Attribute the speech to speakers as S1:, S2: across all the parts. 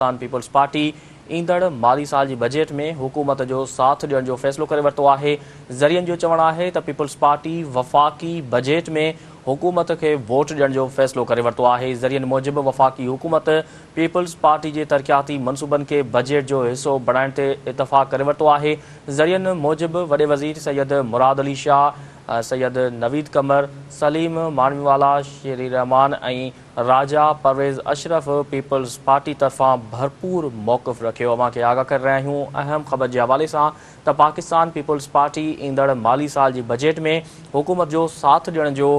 S1: Pakistan peoples party ईंदड़ माली साल जी बजट में हुकूमत जो साथ ॾियण जो फ़ैसिलो करे वरितो आहे। ज़रियनि जो चवणु आहे त पीपल्स पार्टी वफ़ाक़ी बजट में हुकूमत खे वोट ॾियण जो फ़ैसिलो करे वरितो आहे। ज़रियनि मूजिबि वफ़ाक़ी हुकूमत पीपल्स पार्टी जे तरक़ियाती मनसूबनि खे बजट जो हिसो बणाइण ते इतफ़ाक़ करे वरितो आहे। ज़रियनि मूजिबि वॾे वज़ीर सैयद मुराद अली शाह, सैयद नवीद कमर, सलीम मानवीवाला, शेर रहमान ऐं राजा परवेज़ अशरफ पीपल्स पार्टी तरफ़ां भरपूर मौक़िफ़ रखियो। अवां खे आगाह करे रहिया आहियूं अहम ख़बर जे हवाले सां त पाकिस्तान पीपल्स पार्टी ईंदड़ माली साल जी बजट में हुकूमत जो साथ ॾियण जो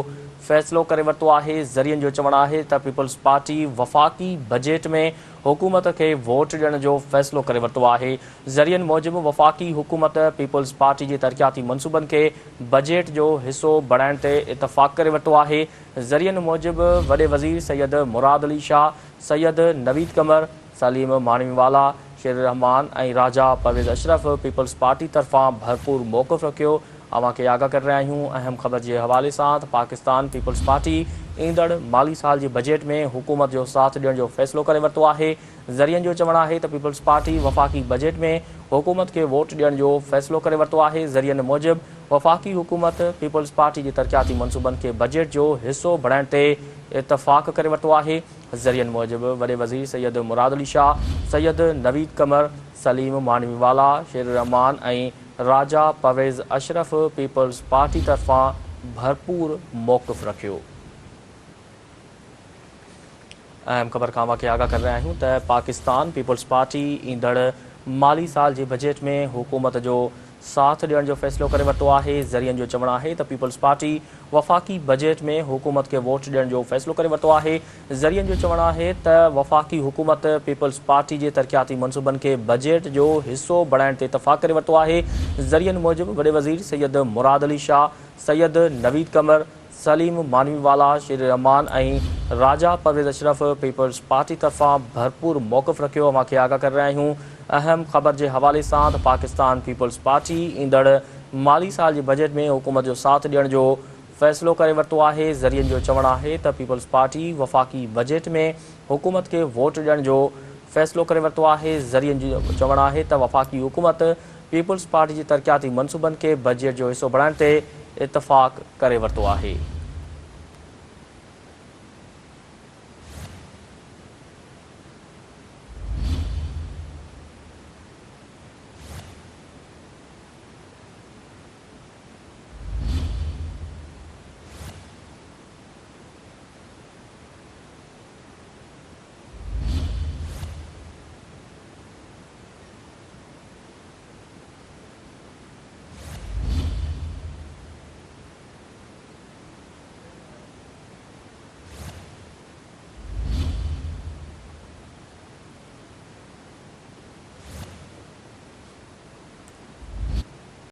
S1: फ़ैसिलो करे वरितो आहे। ज़रियनि जो चवणु आहे त पीपल्स पार्टी वफ़ाक़ी बजट में हुकूमत खे वोट ॾियण जो फ़ैसिलो करे वरितो आहे। ज़रियनि मूजिबि वफ़ाक़ी हुकूमत पीपल्स पार्टी जे तरक़ियाती मनसूबनि खे बजट जो हिसो बणाइण ते इतफ़ाक़ करे वरितो आहे। ज़रियनि मूजिबि वॾे वज़ीर सैयद मुराद अली शाह, सैयद नवीद कमर, सलीम मानवीवाला, शेर रहमान ऐं राजा परवेज़ अशरफ पीपल्स पार्टी तरफ़ां भरपूर मौक़िफ़ रखियो। अवां खे आगाह करे रहिया आहियूं अहम ख़बर जे हवाले सां त पाकिस्तान पीपल्स पार्टी ईंदड़ माली साल जी बजट में हुकूमत जो साथ ॾियण जो फ़ैसिलो करे वरितो आहे। ज़रियनि जो चवणु आहे त पीपल्स पार्टी वफ़ाक़ी बजट में हुकूमत खे वोट ॾियण जो फ़ैसिलो करे वरितो आहे। ज़रियनि मूजिबि वफ़ाक़ी हुकूमत पीपल्स पार्टी जे तरक़ियाती मनसूबनि खे बजट जो हिसो बणाइण ते इतफ़ाक़ करे वरितो आहे। ज़रियनि मूजिबि वॾे वज़ीर सैयद मुराद अली शाह, सैयद नवीद कमर, सलीम मानवीवाला, शेर रहमान ऐं राजा परवेज़ अशरफ पीपल्स पार्टी तरफ़ां भरपूर मौक़िफ़ रखियो। अहम ख़बर खां खे आगाह करे रहिया आहियूं त पाकिस्तान पीपल्स पार्टी ईंदड़ माली साल जे बजट में हुकूमत जो साथ ॾियण जो फ़ैसिलो करे वरितो आहे। ज़रियनि जो चवणु आहे त पीपल्स पार्टी वफ़ाक़ी बजट में हुकूमत खे वोट ॾियण जो फ़ैसिलो करे वरितो आहे। ज़रियनि जो चवणु आहे त वफ़ाक़ी हुकूमत पीपल्स पार्टी जे तरक़ियाती मनसूबनि खे बजट जो हिसो बणाइण ते इतफ़ाक़ करे वरितो आहे। ज़रियनि मूजिबि वॾे वज़ीर सैयद मुराद अली शाह, सैयद नवीद कमर, सलीम मानवीवाला, शेर रहमान ऐं राजा परवेज़ अशरफ पीपल्स पार्टी तरफ़ां भरपूर मौक़िफ़ रखियो। अवां खे आगाह करे रहिया आहियूं अहम ख़बर जे हवाले सां त पाकिस्तान पीपल्स पार्टी ईंदड़ माली साल जे बजट में हुकूमत जो साथ ॾियण जो फ़ैसिलो करे वरितो आहे। ज़रियनि जो चवणु आहे त पीपल्स पार्टी वफ़ाक़ी बजट में हुकूमत खे वोट ॾियण जो फ़ैसिलो करे वरितो आहे। ज़रियनि जो चवणु आहे त वफ़ाक़ी हुकूमत पीपल्स पार्टी जे तरक़ियाती मनसूबनि खे बजट जो हिसो बणाइण ते इतफ़ाक़ करे वरितो आहे।